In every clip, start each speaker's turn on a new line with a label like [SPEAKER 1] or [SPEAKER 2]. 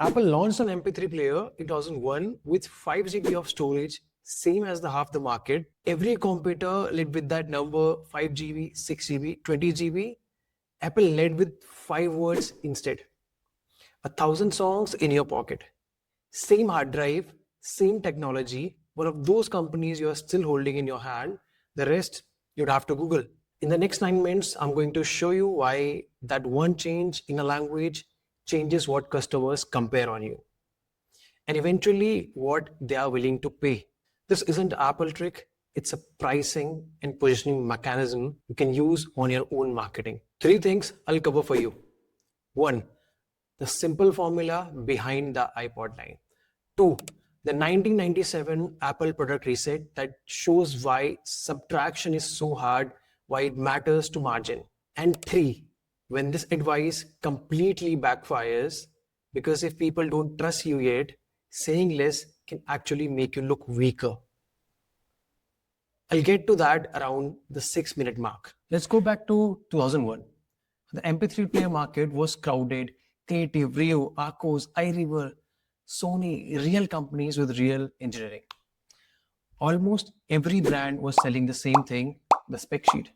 [SPEAKER 1] Apple launched an MP3 player in 2001 with 5 GB of storage, same as the half the market. Every competitor led with that number 5 GB, 6 GB, 20 GB. Apple led with 5 words instead. 1,000 songs in your pocket. Same hard drive, same technology. One of those companies you are still holding in your hand. The rest you'd have to Google. In the next 9 minutes, I'm going to show you why that one change in a language changes what customers compare on you and eventually what they are willing to pay. This isn't an Apple trick, it's a pricing and positioning mechanism you can use on your own marketing. Three things I'll cover for you. One, the simple formula behind the iPod line. Two, the 1997 Apple product reset that shows why subtraction is so hard, why it matters to margin. And three, when this advice completely backfires, because if people don't trust you yet, saying less can actually make you look weaker. I'll get to that around the 6 minute mark. Let's go back to 2001. The MP3 player market was crowded. Creative, Rio, Arcos, iRiver, Sony, real companies with real engineering. Almost every brand was selling the same thing, the spec sheet.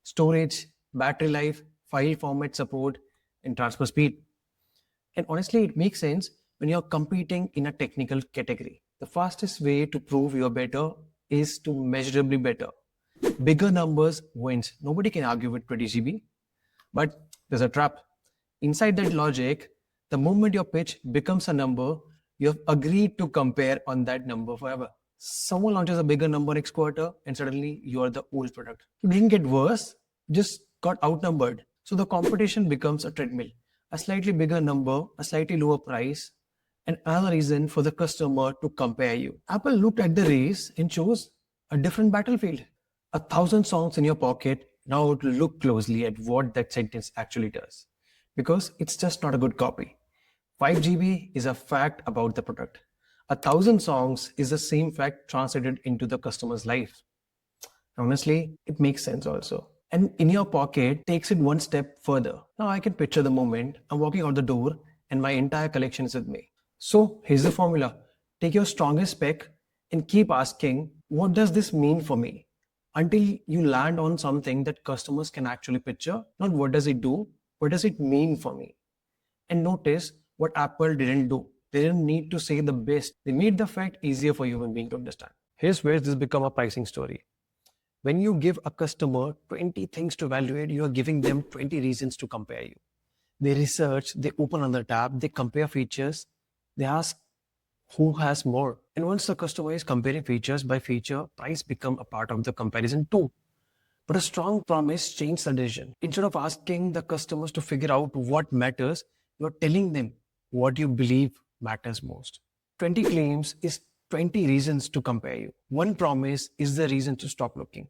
[SPEAKER 1] Storage, battery life, file format support, and transfer speed. And honestly, it makes sense when you're competing in a technical category. The fastest way to prove you're better is to measurably better. Bigger numbers wins. Nobody can argue with 20 GB. But there's a trap. Inside that logic, the moment your pitch becomes a number, you have agreed to compare on that number forever. Someone launches a bigger number next quarter, and suddenly you are the old product. It didn't get worse, just got outnumbered. So the competition becomes a treadmill. A slightly bigger number, a slightly lower price, and another reason for the customer to compare you. Apple looked at the race and chose a different battlefield. 1,000 songs in your pocket. Now to look closely at what that sentence actually does. Because it's just not a good copy. 5 GB is a fact about the product. 1,000 songs is the same fact translated into the customer's life. Honestly, it makes sense also. And in your pocket takes it one step further. Now I can picture the moment I'm walking out the door and my entire collection is with me. So here's the formula. Take your strongest spec and keep asking, what does this mean for me? Until you land on something that customers can actually picture. Not what does it do, what does it mean for me? And notice what Apple didn't do. They didn't need to say the best. They made the fact easier for human being to understand. Here's where this becomes a pricing story. When you give a customer 20 things to evaluate, you are giving them 20 reasons to compare you. They research, they open another tab, they compare features, they ask who has more. And once the customer is comparing features by feature, price become a part of the comparison too. But a strong promise changes the decision. Instead of asking the customers to figure out what matters, you're telling them what you believe matters most. 20 claims is 20 reasons to compare you. One promise is the reason to stop looking.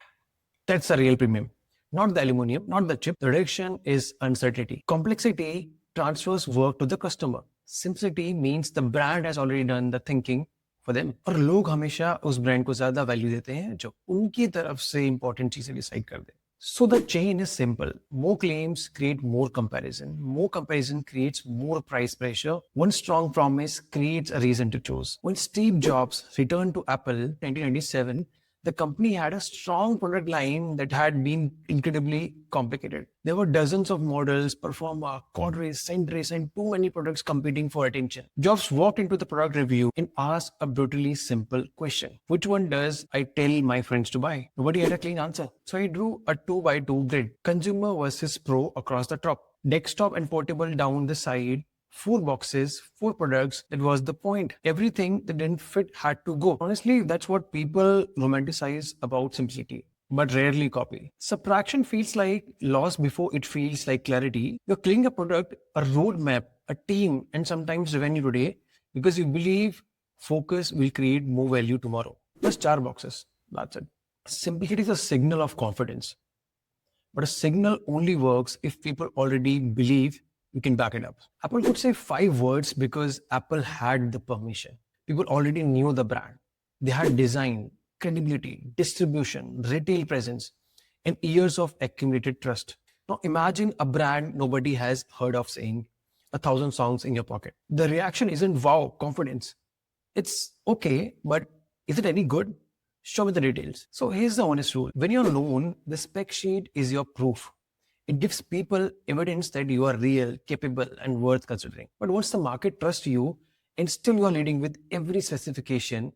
[SPEAKER 1] That's a real premium. Not the aluminum, not the chip. The direction is uncertainty. Complexity transfers work to the customer. Simplicity means the brand has already done the thinking for them. और लोग हमेशा उस brand को ज्यादा value देते हैं जो उनकी तरफ से इंपॉर्टेंट चीजें डिसाइड कर दे. So the chain is simple. More claims create more comparison. More comparison creates more price pressure. One strong promise creates a reason to choose. When Steve Jobs returned to Apple in 1997, the company had a strong product line that had been incredibly complicated. There were dozens of models, Performa, Quadrace, Centrace, and too many products competing for attention. Jobs walked into the product review and asked a brutally simple question. Which one does I tell my friends to buy? Nobody had a clean answer. So he drew a 2x2 grid. Consumer versus pro across the top. Desktop and portable down the side. 4 boxes, 4 products. That was the point. Everything that didn't fit had to go. Honestly, that's what people romanticize about simplicity, but rarely copy. Subtraction feels like loss before it feels like clarity. You're killing a product, a roadmap, a team, and sometimes revenue today because you believe focus will create more value tomorrow. Just 4 boxes. That's it. Simplicity is a signal of confidence. But a signal only works if people already believe you can back it up. Apple could say 5 words because Apple had the permission. People already knew the brand. They had design, credibility, distribution, retail presence, and years of accumulated trust. Now imagine a brand nobody has heard of saying, 1,000 songs in your pocket. The reaction isn't wow, confidence. It's okay, but is it any good? Show me the details. So here's the honest rule. When you're known, the spec sheet is your proof. It gives people evidence that you are real, capable, and worth considering. But once the market trusts you and still you are leading with every specification,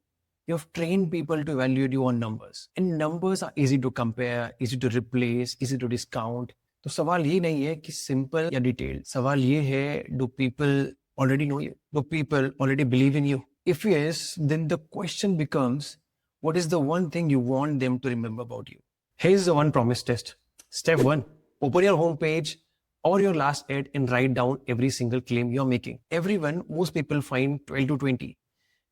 [SPEAKER 1] you have trained people to evaluate you on numbers. And numbers are easy to compare, easy to replace, easy to discount. तो सवाल ये नहीं है कि simple या detail, सवाल ये है, do people already know you? Do people already believe in you? If yes, then the question becomes, what is the one thing you want them to remember about you? Here's the one promise test. Step 1. Open your homepage or your last ad and write down every single claim you're making. Everyone, most people find 12 to 20.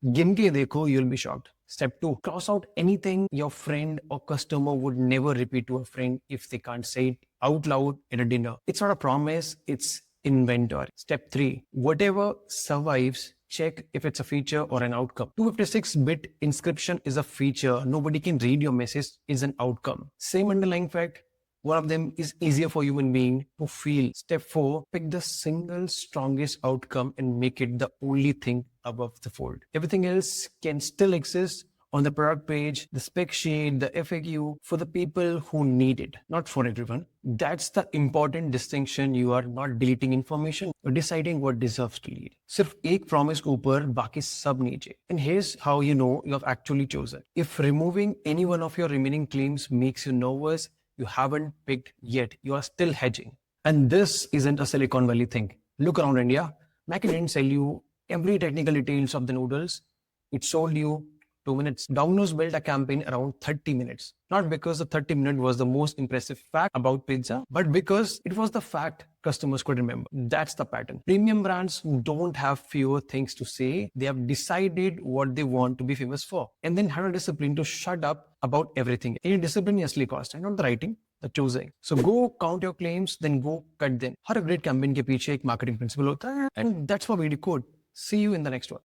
[SPEAKER 1] गिन के देखो, you'll be shocked. Step 2. Cross out anything your friend or customer would never repeat to a friend if they can't say it out loud at a dinner. It's not a promise, it's inventory. Step 3. Whatever survives, check if it's a feature or an outcome. 256-bit inscription is a feature. Nobody can read your message is an outcome. Same underlying fact. One of them is easier for human being to feel. Step 4, pick the single strongest outcome and make it the only thing above the fold. Everything else can still exist on the product page, the spec sheet, the FAQ for the people who need it, not for everyone. That's the important distinction. You are not deleting information, you're deciding what deserves to lead. सिर्फ एक promise के ऊपर बाकी सब नीचे. And here's how you know you have actually chosen. If removing any one of your remaining claims makes you nervous, you haven't picked yet. You are still hedging. And this isn't a Silicon Valley thing. Look around India. Maggi didn't sell you every technical details of the noodles. It sold you 2 minutes. Domino's built a campaign around 30 minutes. Not because the 30-minute was the most impressive fact about pizza, but because it was the fact customers could remember. That's the pattern. Premium brands don't have fewer things to say. They have decided what they want to be famous for. And then have a discipline to shut up about everything. Any discipline asli cost, and not the writing, the choosing. So go count your claims, then go cut them. Her great campaign के पीछे एक marketing principle होता है, and that's what we decode. See you in the next one.